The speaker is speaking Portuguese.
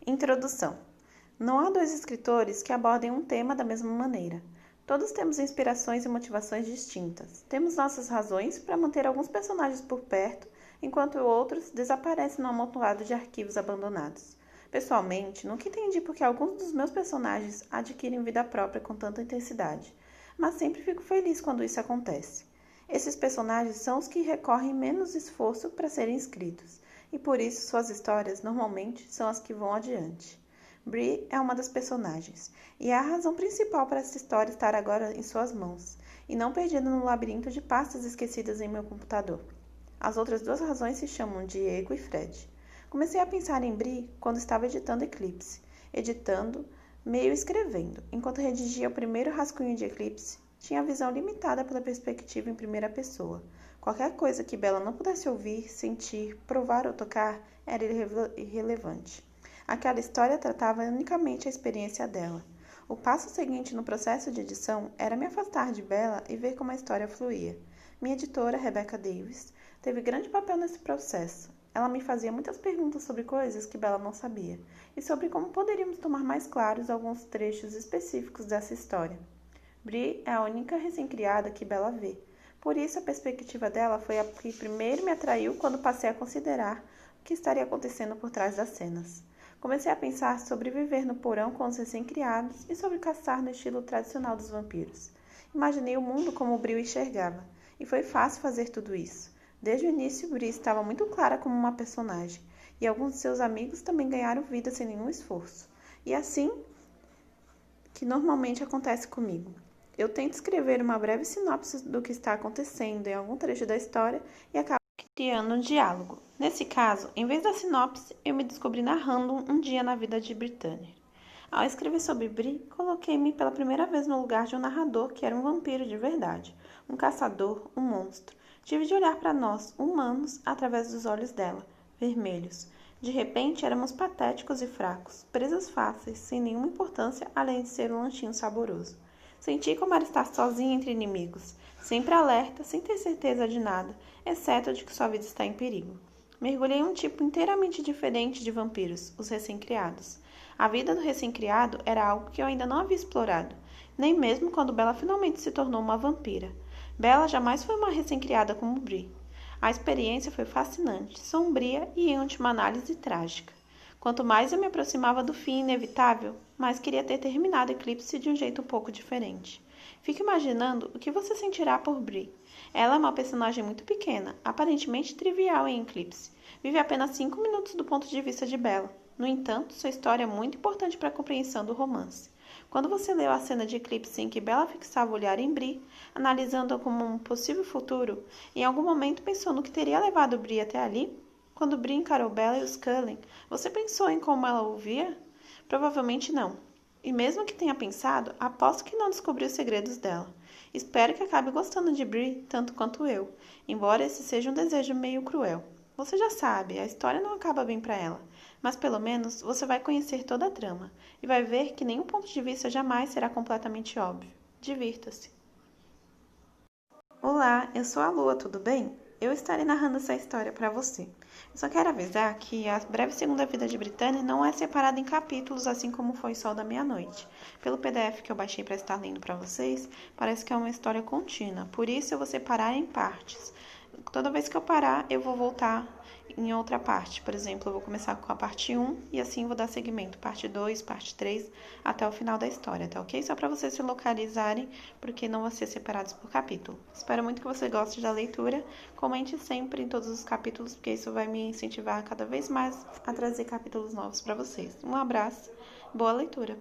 Introdução. Não há dois escritores que abordem um tema da mesma maneira. Todos temos inspirações e motivações distintas. Temos nossas razões para manter alguns personagens por perto, enquanto outros desaparecem no amontoado de arquivos abandonados. Pessoalmente, nunca entendi por que alguns dos meus personagens adquirem vida própria com tanta intensidade, mas sempre fico feliz quando isso acontece. Esses personagens são os que recorrem menos esforço para serem escritos, e por isso suas histórias normalmente são as que vão adiante. Bree é uma das personagens, e é a razão principal para essa história estar agora em suas mãos, e não perdida no labirinto de pastas esquecidas em meu computador. As outras duas razões se chamam Diego e Fred. Comecei a pensar em Bree quando estava editando Eclipse, meio escrevendo. Enquanto redigia o primeiro rascunho de Eclipse, tinha a visão limitada pela perspectiva em primeira pessoa. Qualquer coisa que Bella não pudesse ouvir, sentir, provar ou tocar era irrelevante. Aquela história tratava unicamente a experiência dela. O passo seguinte no processo de edição era me afastar de Bella e ver como a história fluía. Minha editora, Rebecca Davis, teve grande papel nesse processo. Ela me fazia muitas perguntas sobre coisas que Bella não sabia e sobre como poderíamos tornar mais claros alguns trechos específicos dessa história. Bree é a única recém-criada que Bella vê. Por isso, a perspectiva dela foi a que primeiro me atraiu quando passei a considerar o que estaria acontecendo por trás das cenas. Comecei a pensar sobre viver no porão com os recém-criados e sobre caçar no estilo tradicional dos vampiros. Imaginei o mundo como Bree o enxergava, e foi fácil fazer tudo isso. Desde o início, Bree estava muito clara como uma personagem, e alguns de seus amigos também ganharam vida sem nenhum esforço. E assim que normalmente acontece comigo. Eu tento escrever uma breve sinopse do que está acontecendo em algum trecho da história e acabo criando um diálogo. Nesse caso, em vez da sinopse, eu me descobri narrando um dia na vida de Brittany. Ao escrever sobre Bree, coloquei-me pela primeira vez no lugar de um narrador que era um vampiro de verdade, um caçador, um monstro. Tive de olhar para nós, humanos, através dos olhos dela, vermelhos. De repente, éramos patéticos e fracos, presas fáceis, sem nenhuma importância além de ser um lanchinho saboroso. Senti como era estar sozinha entre inimigos, sempre alerta, sem ter certeza de nada, exceto de que sua vida está em perigo. Mergulhei em um tipo inteiramente diferente de vampiros, os recém-criados. A vida do recém-criado era algo que eu ainda não havia explorado, nem mesmo quando Bella finalmente se tornou uma vampira. Bella jamais foi uma recém-criada como Bree. A experiência foi fascinante, sombria e, em última análise, trágica. Quanto mais eu me aproximava do fim inevitável, mais queria ter terminado Eclipse de um jeito um pouco diferente. Fico imaginando o que você sentirá por Bree. Ela é uma personagem muito pequena, aparentemente trivial em Eclipse. Vive apenas 5 minutos do ponto de vista de Bella. No entanto, sua história é muito importante para a compreensão do romance. Quando você leu a cena de Eclipse em que Bella fixava o olhar em Bree, analisando-a como um possível futuro, em algum momento pensou no que teria levado Bree até ali? Quando Bree encarou Bella e os Cullen, você pensou em como ela o via? Provavelmente não. E mesmo que tenha pensado, aposto que não descobriu os segredos dela. Espero que acabe gostando de Bree tanto quanto eu, embora esse seja um desejo meio cruel. Você já sabe, a história não acaba bem para ela, mas pelo menos você vai conhecer toda a trama e vai ver que nenhum ponto de vista jamais será completamente óbvio. Divirta-se. Olá, eu sou a Lua, tudo bem? Eu estarei narrando essa história para você. Eu só quero avisar que a breve segunda vida de Brittany não é separada em capítulos, assim como foi o Sol da Meia-Noite. Pelo PDF que eu baixei para estar lendo para vocês, parece que é uma história contínua, por isso eu vou separar em partes. Toda vez que eu parar, eu vou voltar em outra parte. Por exemplo, eu vou começar com a parte 1 e assim vou dar seguimento, parte 2, parte 3, até o final da história, tá ok? Só para vocês se localizarem, porque não vão ser separados por capítulo. Espero muito que você goste da leitura. Comente sempre em todos os capítulos, porque isso vai me incentivar cada vez mais a trazer capítulos novos para vocês. Um abraço, boa leitura!